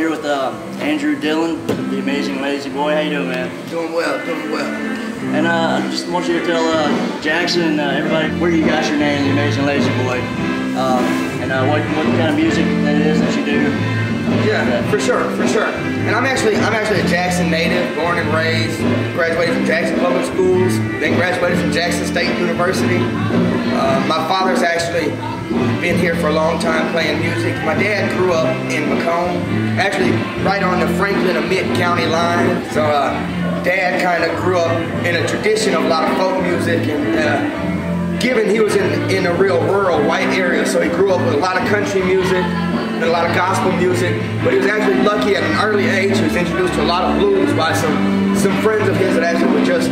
here with Andrew Dillon, the amazing Lazy Boy. How you doing, man? Doing well, doing well. And I just want you to tell Jackson and everybody where you got your name, the amazing Lazy Boy, and what kind of music that it is that you do. Yeah, for sure, for sure. And I'm actually a Jackson native, born and raised, graduated from Jackson Public Schools, then graduated from Jackson State University. My father's actually been here for a long time playing music. My dad grew up in Macomb, actually right on the Franklin and Mitt County line. So Dad kind of grew up in a tradition of a lot of folk music, and given he was in a real rural white area, so he grew up with a lot of country music and a lot of gospel music, but he was actually lucky at an early age. He was introduced to a lot of blues by some friends of his that actually were just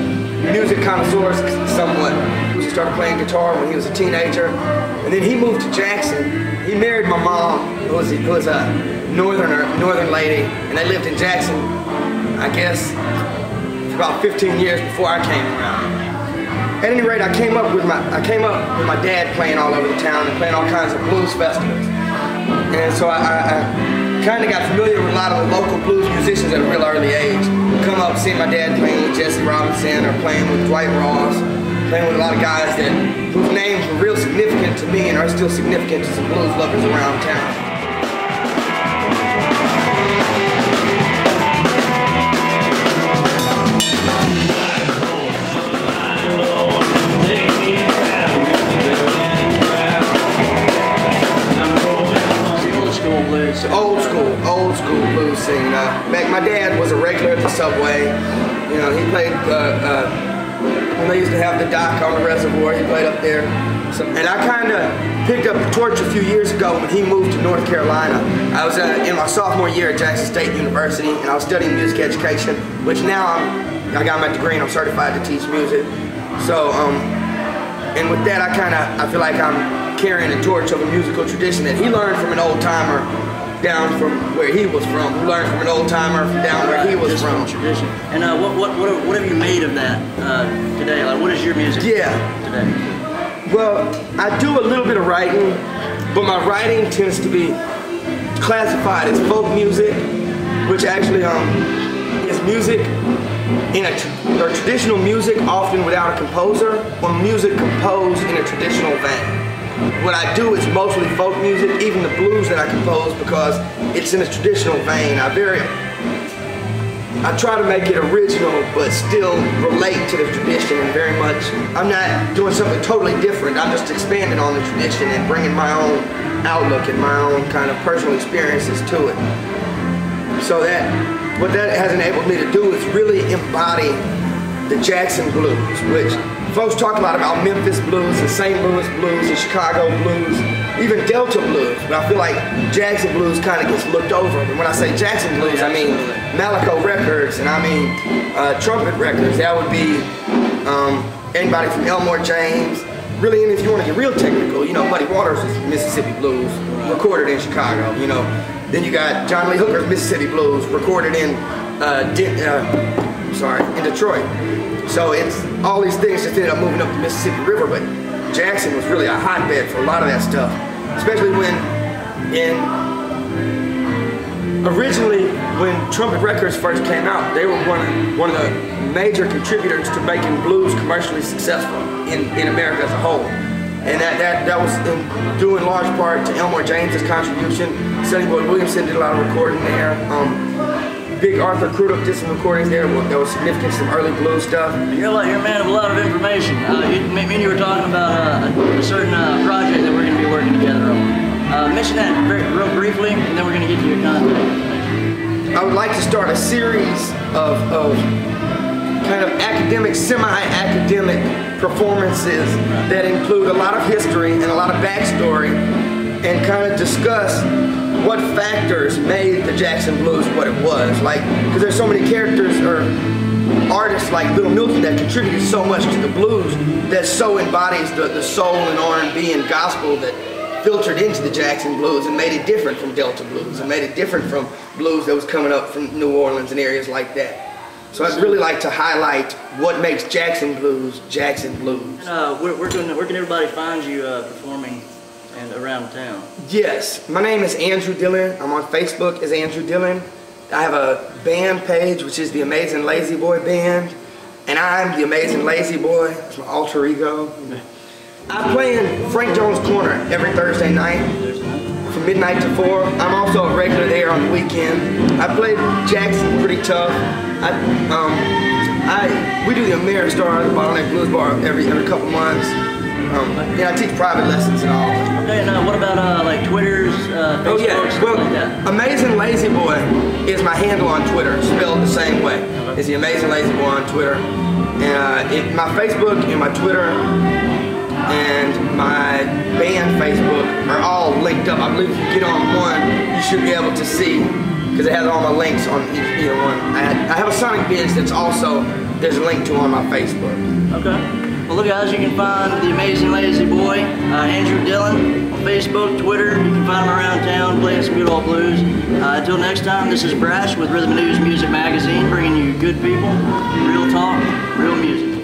music connoisseurs somewhat. He started playing guitar when he was a teenager, and then he moved to Jackson. He married my mom, who was a northern lady, and they lived in Jackson, I guess, for about 15 years before I came around. At any rate, I came up with my dad playing all over the town and playing all kinds of blues festivals. And so I kind of got familiar with a lot of the local blues musicians at a real early age. Come up, seeing my dad playing with Jesse Robinson or playing with Dwight Ross, playing with a lot of guys whose names were real significant to me and are still significant to some blues lovers around town. Old school blues scene. My dad was a regular at the Subway. You know, he played when they used to have the dock on the reservoir. He played up there. And I kind of picked up the torch a few years ago when he moved to North Carolina. I was in my sophomore year at Jackson State University, and I was studying music education, which now I got my degree and I'm certified to teach music. So, and with that, I feel like I'm carrying the torch of a musical tradition that he learned from an old timer down from where he was from, who learned from an old timer from down where he was from. Tradition. And what have you made of that today? Like, what is your music today? Well, I do a little bit of writing, but my writing tends to be classified as folk music, which actually is music or traditional music, often without a composer, or music composed in a traditional vein. What I do is mostly folk music, even the blues that I compose, because it's in a traditional vein. I try to make it original, but still relate to the tradition, and very much, I'm not doing something totally different. I'm just expanding on the tradition and bringing my own outlook and my own kind of personal experiences to it. So what that has enabled me to do is really embody the Jackson blues, which folks talk a lot about Memphis blues and St. Louis blues and Chicago blues, even Delta blues, but I feel like Jackson blues kind of gets looked over. And when I say Jackson blues, I mean Malaco records, and I mean trumpet records. That would be anybody from Elmore James. Really, and if you want to get real technical, you know, Muddy Waters is Mississippi blues, recorded in Chicago, you know. Then you got John Lee Hooker's Mississippi blues, recorded in Detroit. So it's all these things just ended up moving up the Mississippi River, but Jackson was really a hotbed for a lot of that stuff, especially originally when trumpet records first came out. They were one of the major contributors to making blues commercially successful in America as a whole, and that was due in large part to Elmore James's contribution. Sonny Boy Williamson did a lot of recording there. Big Arthur Crudup did some recordings there that was significant, some early blues stuff. You're a man of a lot of information. Me and you were talking about a certain project that we're going to be working together on. Mention that real briefly, and then we're going to get to your contact information. I would like to start a series of kind of academic, semi-academic performances that include a lot of history and a lot of backstory, and kind of discuss what factors made the Jackson blues what it was. Like, because there's so many characters or artists like Little Milton that contributed so much to the blues that so embodies the soul and R&B and gospel that filtered into the Jackson blues and made it different from Delta blues and made it different from blues that was coming up from New Orleans and areas like that. So I'd really like to highlight what makes Jackson blues Jackson blues. Where can everybody find you performing and around town? Yes, my name is Andrew Dillon. I'm on Facebook as Andrew Dillon. I have a band page, which is the Amazin Lazy Boy Band, and I'm the Amazin Lazy Boy. It's my alter ego. I play in Frank Jones' Corner every Thursday night from midnight to 4. I'm also a regular there on the weekend. I played Jackson pretty tough. We do the Ameristar, the Bottleneck Blues Bar every couple months. I teach private lessons and all. Okay, now what about like Twitter's, Facebook, oh yeah, stuff well, like that? Amazin Lazy Boy is my handle on Twitter, spelled the same way. It's the Amazin Lazy Boy on Twitter. And my Facebook and my Twitter and my band Facebook are all linked up. I believe if you get on one, you should be able to see, because it has all my links on either one. I have a Sonic Biz that's also, there's a link to on my Facebook. Okay. Well, look, guys, you can find the Amazin Lazy Boy, Andrew Dillon, on Facebook, Twitter. You can find him around town playing some good old blues. Until next time, this is BRATCH with Rhythmn Newz Music Magazine, bringing you good people, real talk, real music.